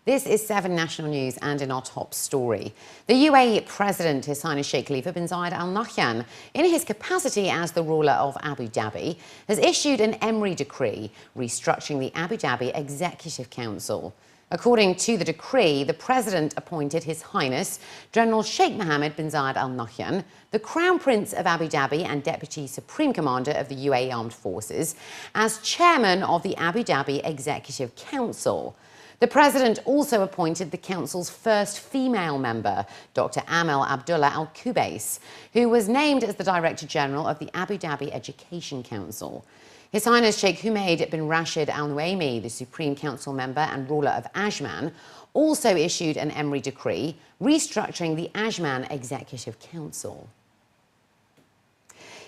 This is 7 National News, and in our top story, the UAE President, His Highness Sheikh Khalifa bin Zayed Al Nahyan, in his capacity as the ruler of Abu Dhabi, has issued an Emery decree restructuring the Abu Dhabi Executive Council. According to the decree, the President appointed His Highness General Sheikh Mohammed bin Zayed Al Nahyan, the Crown Prince of Abu Dhabi and Deputy Supreme Commander of the UAE Armed Forces, as Chairman of the Abu Dhabi Executive Council. The President also appointed the Council's first female member, Dr. Amel Abdullah Al Kubais, who was named as the Director General of the Abu Dhabi Education Council. His Highness Sheikh Humaid bin Rashid Al Nuaimi, the Supreme Council member and ruler of Ajman, also issued an Emery decree restructuring the Ajman Executive Council.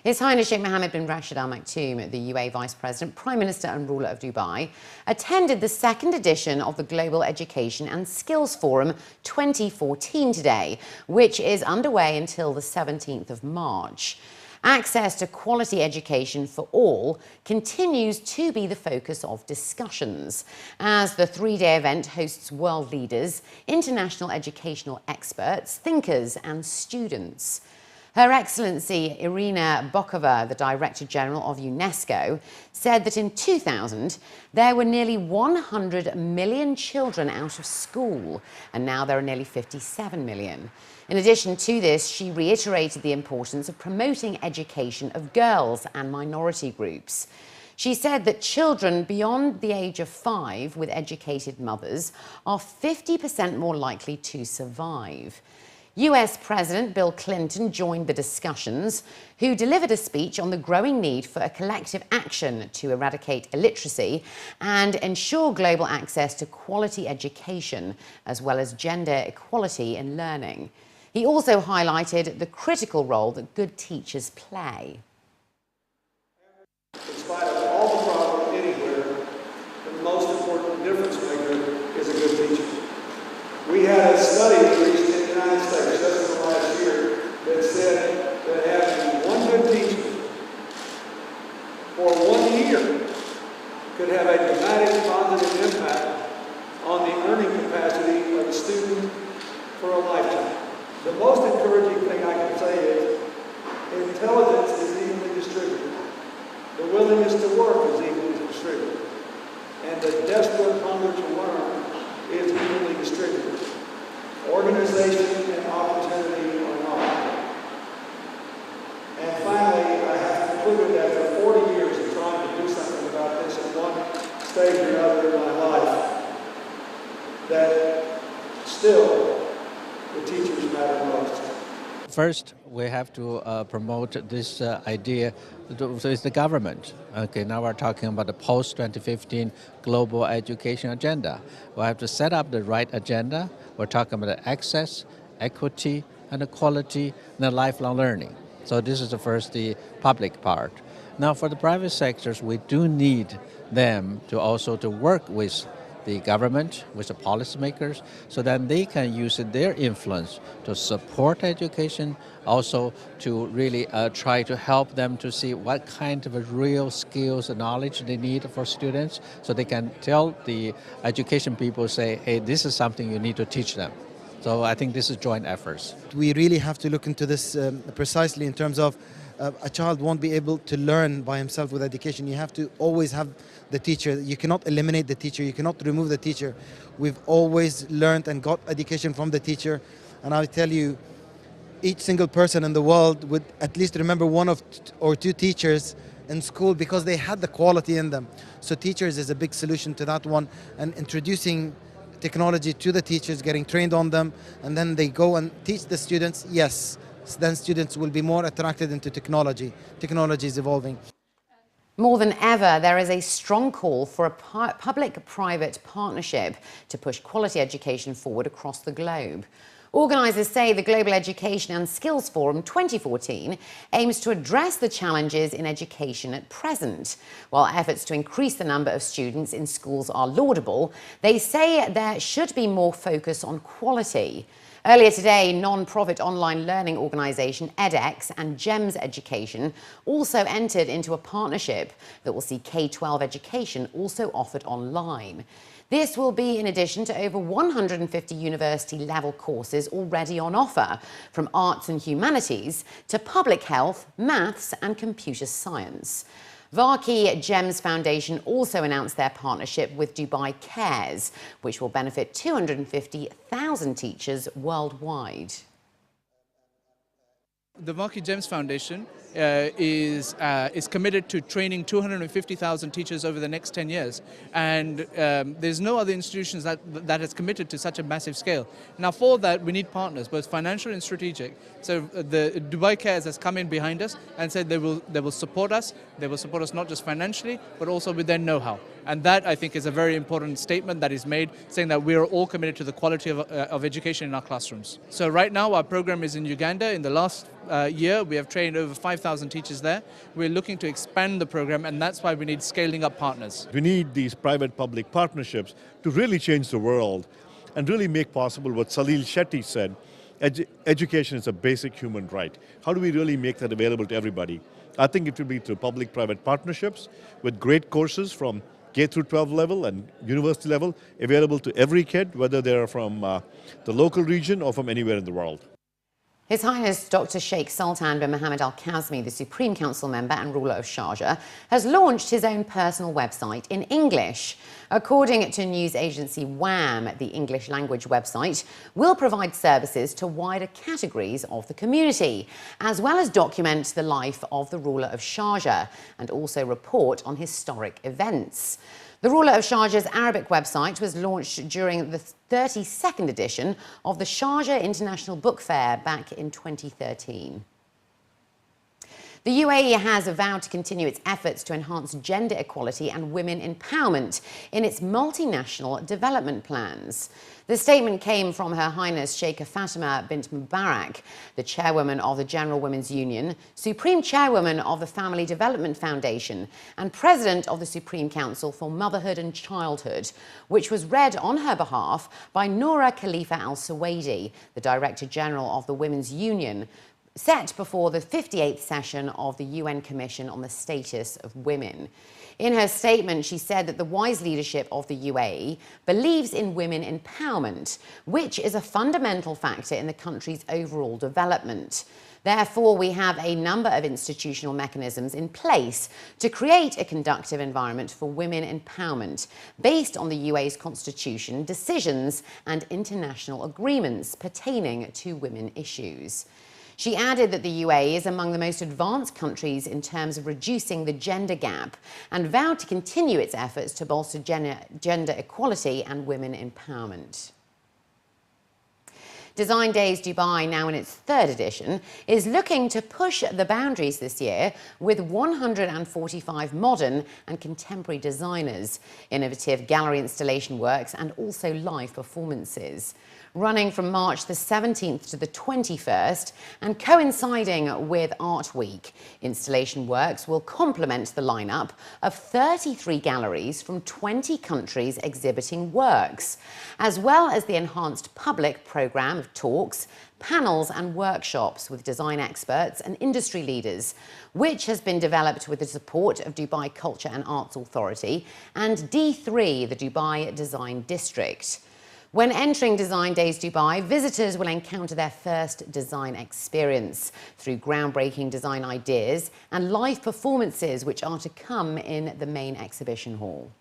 His Highness Sheikh Mohammed bin Rashid Al Maktoum, the UAE Vice President, Prime Minister and ruler of Dubai, attended the second edition of the Global Education and Skills Forum 2014 today, which is underway until the 17th of March. Access to quality education for all continues to be the focus of discussions, as the 3-day event hosts world leaders, international educational experts, thinkers and students. Her Excellency Irina Bokova, the Director General of UNESCO, said that in 2000 there were nearly 100 million children out of school, and now there are nearly 57 million. In addition to this, she reiterated the importance of promoting education of girls and minority groups. She said that children beyond the age of 5 with educated mothers are 50% more likely to survive. US President Bill Clinton joined the discussions, who delivered a speech on the growing need for a collective action to eradicate illiteracy and ensure global access to quality education, as well as gender equality in learning. He also highlighted the critical role that good teachers play. In spite of all the problems anywhere, the most important difference maker is a good teacher. We had a study released in the United States just in the last year that said that having one good teacher for 1 year could have a dramatic positive impact on the earning capacity of a student for a lifetime. The most encouraging thing I can say is intelligence is evenly distributed. The willingness to work is evenly distributed. And the desperate hunger to learn is evenly distributed. Organization and opportunity are not. And finally, I have concluded after 40 years of trying to do something about this at one stage or another in my life, that still the teachers matter most. First, we have to promote this idea. So it's the government. Okay, now we're talking about the post-2015 global education agenda. We have to set up the right agenda. We're talking about the access, equity, and the quality, and the lifelong learning. So this is the first, the public part. Now for the private sectors, we do need them to also to work with the government, with the policymakers, so that they can use their influence to support education, also to really try to help them to see what kind of real skills and knowledge they need for students, so they can tell the education people, say, hey, this is something you need to teach them. So I think this is joint efforts. We really have to look into this precisely in terms of a child won't be able to learn by himself with education. You have to always have the teacher. You cannot eliminate the teacher. You cannot remove the teacher. We've always learned and got education from the teacher. And I tell you, each single person in the world would at least remember one or two teachers in school because they had the quality in them. So teachers is a big solution to that one, and introducing technology to the teachers, getting trained on them, and then they go and teach the students. Yes, then students will be more attracted into technology. Technology is evolving. More than ever, there is a strong call for a public-private partnership to push quality education forward across the globe. Organisers say the Global Education and Skills Forum 2014 aims to address the challenges in education at present. While efforts to increase the number of students in schools are laudable, they say there should be more focus on quality. Earlier today, non-profit online learning organisation edX and GEMS Education also entered into a partnership that will see K-12 education also offered online. This will be in addition to over 150 university-level courses already on offer, from arts and humanities to public health, maths and computer science. Varkey GEMS Foundation also announced their partnership with Dubai Cares, which will benefit 250,000 teachers worldwide. The Varkey GEMS Foundation is committed to training 250,000 teachers over the next 10 years. And there's no other institutions that has committed to such a massive scale. Now for that, we need partners, both financial and strategic. So the Dubai Cares has come in behind us and said they will support us. They will support us not just financially, but also with their know-how. And that, I think, is a very important statement that is made, saying that we are all committed to the quality of education in our classrooms. So right now, our program is in Uganda. In the last year, we have trained over 5,000 teachers there. We're looking to expand the program, and that's why we need scaling up partners. We need these private-public partnerships to really change the world and really make possible what Salil Shetty said, education is a basic human right. How do we really make that available to everybody? I think it will be through public-private partnerships with great courses from K through 12 level and university level available to every kid, whether they're from the local region or from anywhere in the world. His Highness Dr. Sheikh Sultan bin Mohammed Al Kazmi, the Supreme Council member and ruler of Sharjah, has launched his own personal website in English. According to news agency WAM, the English language website will provide services to wider categories of the community, as well as document the life of the ruler of Sharjah and also report on historic events. The ruler of Sharjah's Arabic website was launched during the 32nd edition of the Sharjah International Book Fair back in 2013. The UAE has vowed to continue its efforts to enhance gender equality and women empowerment in its multinational development plans. The statement came from Her Highness Sheikha Fatima bint Mubarak, the chairwoman of the General Women's Union, Supreme Chairwoman of the Family Development Foundation, and President of the Supreme Council for Motherhood and Childhood, which was read on her behalf by Noura Khalifa Al-Suwaidi, the Director General of the Women's Union, set before the 58th session of the UN Commission on the Status of Women. In her statement, she said that the wise leadership of the UAE believes in women empowerment, which is a fundamental factor in the country's overall development. Therefore, we have a number of institutional mechanisms in place to create a conducive environment for women empowerment based on the UAE's constitution, decisions, and international agreements pertaining to women issues. She added that the UAE is among the most advanced countries in terms of reducing the gender gap and vowed to continue its efforts to bolster gender equality and women empowerment. Design Days Dubai, now in its third edition, is looking to push the boundaries this year with 145 modern and contemporary designers, innovative gallery installation works and also live performances. Running from March the 17th to the 21st and coinciding with Art Week, installation works will complement the lineup of 33 galleries from 20 countries exhibiting works, as well as the enhanced public programme of talks, panels and workshops with design experts and industry leaders, which has been developed with the support of Dubai Culture and Arts Authority and D3, the Dubai Design District. When entering Design Days Dubai, visitors will encounter their first design experience through groundbreaking design ideas and live performances which are to come in the main exhibition hall.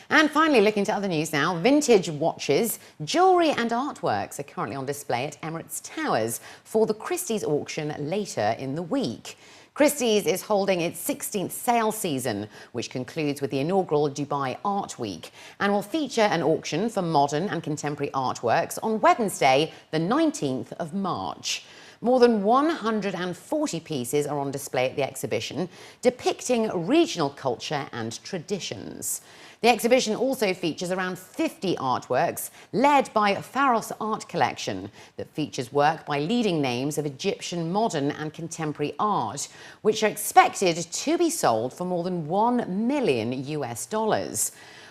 And finally, looking to other news now, vintage watches, jewellery and artworks are currently on display at Emirates Towers for the Christies Auction later in the week. Christie's is holding its 16th sale season, which concludes with the inaugural Dubai Art Week, and will feature an auction for modern and contemporary artworks on Wednesday, the 19th of March. More than 140 pieces are on display at the exhibition, depicting regional culture and traditions. The exhibition also features around 50 artworks led by Pharos Art Collection that features work by leading names of Egyptian modern and contemporary art, which are expected to be sold for more than $1 million US.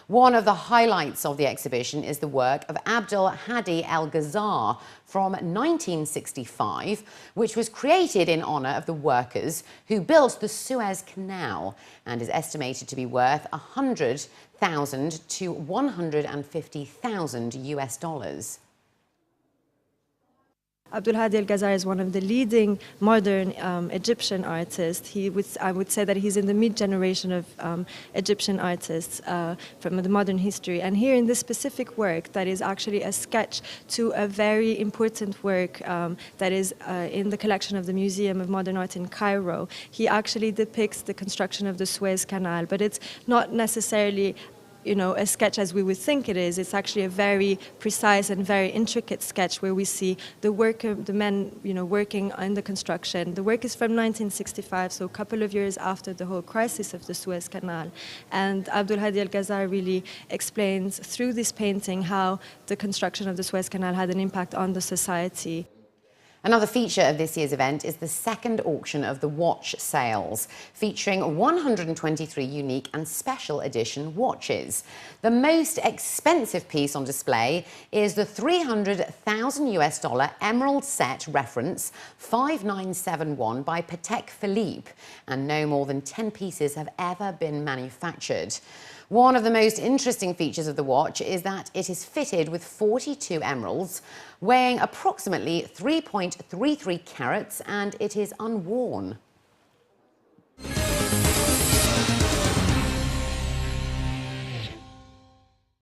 One of the highlights of the exhibition is the work of Abdul Hadi El Ghazar from 1965, which was created in honour of the workers who built the Suez Canal and is estimated to be worth $100,000 to $150,000 US. Abdul Hadi El-Ghazar is one of the leading modern Egyptian artists. I would say that he's in the mid-generation of Egyptian artists from the modern history. And here in this specific work, that is actually a sketch to a very important work that is in the collection of the Museum of Modern Art in Cairo, he actually depicts the construction of the Suez Canal, but it's not necessarily a sketch as we would think it is. It's actually a very precise and very intricate sketch where we see the men, working on the construction. The work is from 1965, so a couple of years after the whole crisis of the Suez Canal. And Abdul Hadi El-Ghazar really explains through this painting how the construction of the Suez Canal had an impact on the society. Another feature of this year's event is the second auction of the watch sales, featuring 123 unique and special edition watches. The most expensive piece on display is the $300,000 US Emerald Set Reference 5971 by Patek Philippe, and no more than 10 pieces have ever been manufactured. One of the most interesting features of the watch is that it is fitted with 42 emeralds, weighing approximately 3.33 carats, and it is unworn.